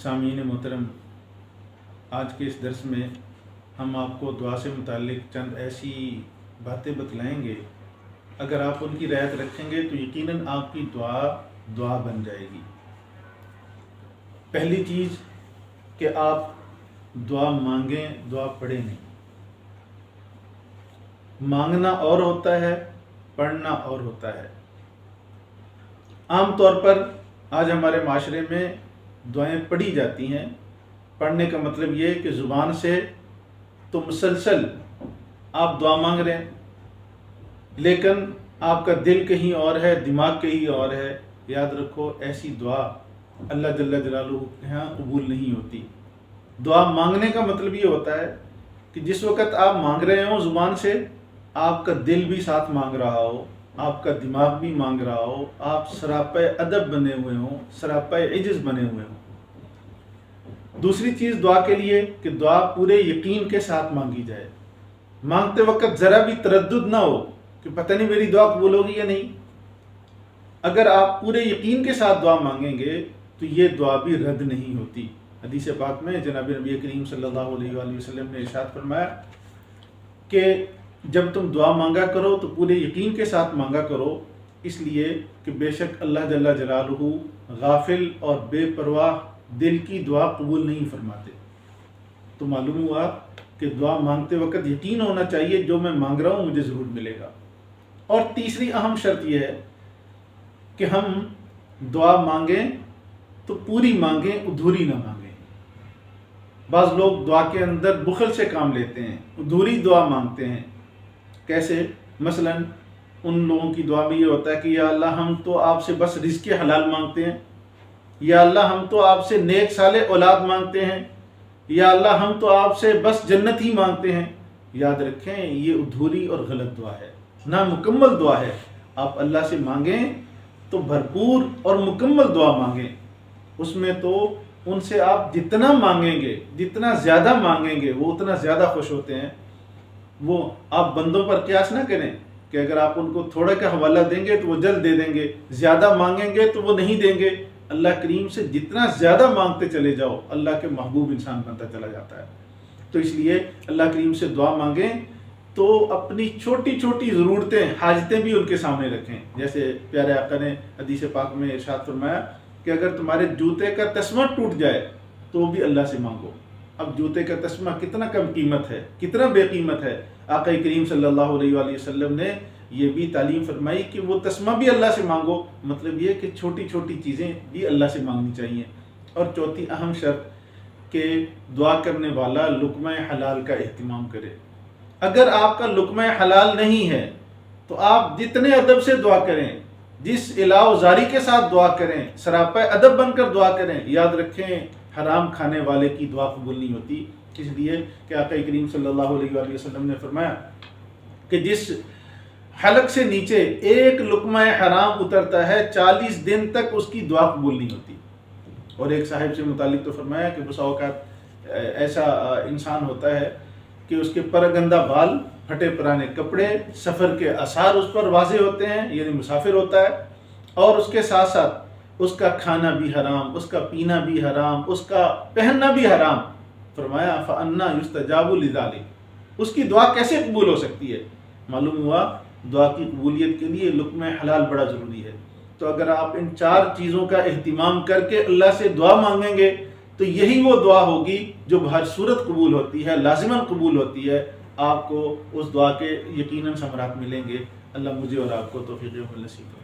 सामीन मोहतरम, आज के इस दर्स में हम आपको दुआ से मुताल्लिक़ चंद ऐसी बातें बतलाएंगे, अगर आप उनकी रियायत रखेंगे तो यकीनन आपकी दुआ बन जाएगी। पहली चीज़ कि आप दुआ मांगें, दुआ पढ़ें नहीं। मांगना और होता है, पढ़ना और होता है। आम तौर पर आज हमारे माशरे में दुआएं पढ़ी जाती हैं। पढ़ने का मतलब ये है कि ज़ुबान से तो मुसलसल आप दुआ मांग रहे हैं, लेकिन आपका दिल कहीं और है, दिमाग कहीं और है। याद रखो, ऐसी दुआ अल्लाह जल्ल जलालुहु के यहाँ कबूल नहीं होती। दुआ मांगने का मतलब ये होता है कि जिस वक़्त आप मांग रहे हो ज़ुबान से, आपका दिल भी साथ मांग रहा हो, आपका दिमाग भी मांग रहा हो, आप सरापे अदब बने हुए हो, सरापे इज्ज़ बने हुए हो। दूसरी चीज़ दुआ के लिए कि दुआ पूरे यकीन के साथ मांगी जाए। मांगते वक्त ज़रा भी तरद्दुद ना हो कि पता नहीं मेरी दुआ कबूल होगी या नहीं। अगर आप पूरे यकीन के साथ दुआ मांगेंगे तो ये दुआ भी रद्द नहीं होती। हदीस पाक में जनाब नबी करीम सल्लल्लाहु अलैहि वसल्लम ने इरशाद फरमाया कि जब तुम दुआ मांगा करो तो पूरे यकीन के साथ मांगा करो, इसलिए कि बेशक अल्लाह जल्ल जलालुहु गाफिल और बेपरवाह दिल की दुआ कबूल नहीं फरमाते। तो मालूम हुआ कि दुआ मांगते वक्त यकीन होना चाहिए जो मैं मांग रहा हूँ मुझे ज़रूर मिलेगा। और तीसरी अहम शर्त यह है कि हम दुआ मांगें तो पूरी मांगें, अधूरी ना मांगें। बाज़ लोग दुआ के अंदर बुखल से काम लेते हैं, अधूरी दुआ मांगते हैं। कैसे? मसलन उन लोगों की दुआ में ये होता है कि या अल्लाह हम तो आपसे बस रिज़्क़ हलाल मांगते हैं, या अल्लाह हम तो आपसे नेक साले औलाद मांगते हैं, या अल्लाह हम तो आपसे बस जन्नत ही मांगते हैं। याद रखें, ये अधूरी और गलत दुआ है, ना मुकम्मल दुआ है। आप अल्लाह से मांगें तो भरपूर और मुकम्मल दुआ मांगें। उसमें तो उनसे आप जितना मांगेंगे, जितना ज़्यादा मांगेंगे, वो उतना ज़्यादा खुश होते हैं। वो आप बंदों पर क़यास ना करें कि अगर आप उनको थोड़ा का हवाला देंगे तो वो जल्द दे देंगे, ज़्यादा मांगेंगे तो वो नहीं देंगे। अल्लाह करीम से जितना ज़्यादा मांगते चले जाओ, अल्लाह के महबूब इंसान बनता चला जाता है। तो इसलिए अल्लाह करीम से दुआ मांगें तो अपनी छोटी छोटी ज़रूरतें, हाजतें भी उनके सामने रखें। जैसे प्यारे आका ने हदीस पाक में इरशाद फरमाया कि अगर तुम्हारे जूते का तस्मा टूट जाए तो भी अल्लाह से मांगो। अब जूते का तस्मा कितना कम कीमत है, कितना बेकीमत है। आका करीम सल्लल्लाहु अलैहि वसल्लम ने ये भी तालीम फरमाई कि वो तस्मा भी अल्लाह से मांगो। मतलब ये कि छोटी छोटी चीज़ें भी अल्लाह से मांगनी चाहिए। और चौथी अहम शर्त कि दुआ करने वाला लुक़्मा हलाल का एहतिमाम करे। अगर आपका लुक़्मा हलाल नहीं है तो आप जितने अदब से दुआ करें, जिस इलाओजारी के साथ दुआ करें, सरापा अदब बनकर दुआ करें, याद रखें हराम खाने वाले की दुआ कबूल नहीं होती। इसलिए कि आका करीम सल्लल्लाहु अलैहि वसल्लम ने फरमाया कि जिस हलक से नीचे एक लुक़्मा हराम उतरता है 40 दिन तक उसकी दुआ कबूल नहीं होती। और एक साहिब से मुतालिक तो फरमाया कि बसा औक़ात ऐसा इंसान होता है कि उसके परगंदा बाल, फटे पुराने कपड़े, सफ़र के आसार उस पर वाज़े होते हैं, यानी मुसाफिर होता है, और उसके साथ साथ उसका खाना भी हराम, उसका पीना भी हराम, उसका पहनना भी हराम। फरमाया फ़अन्ना युस्तजाबु लिज़ालिक, उसकी दुआ कैसे कबूल हो सकती है? मालूम हुआ दुआ की कबूलियत के लिए लुक़्मा हलाल बड़ा ज़रूरी है। तो अगर आप इन 4 चीज़ों का एहतिमाम करके अल्लाह से दुआ मांगेंगे तो यही वो दुआ होगी जो हर सूरत कबूल होती है, लाजिमन कबूल होती है। आपको उस दुआ के यकीनन समरात मिलेंगे। अल्लाह मुझे और आपको तौफ़ीक़ नसीब करे।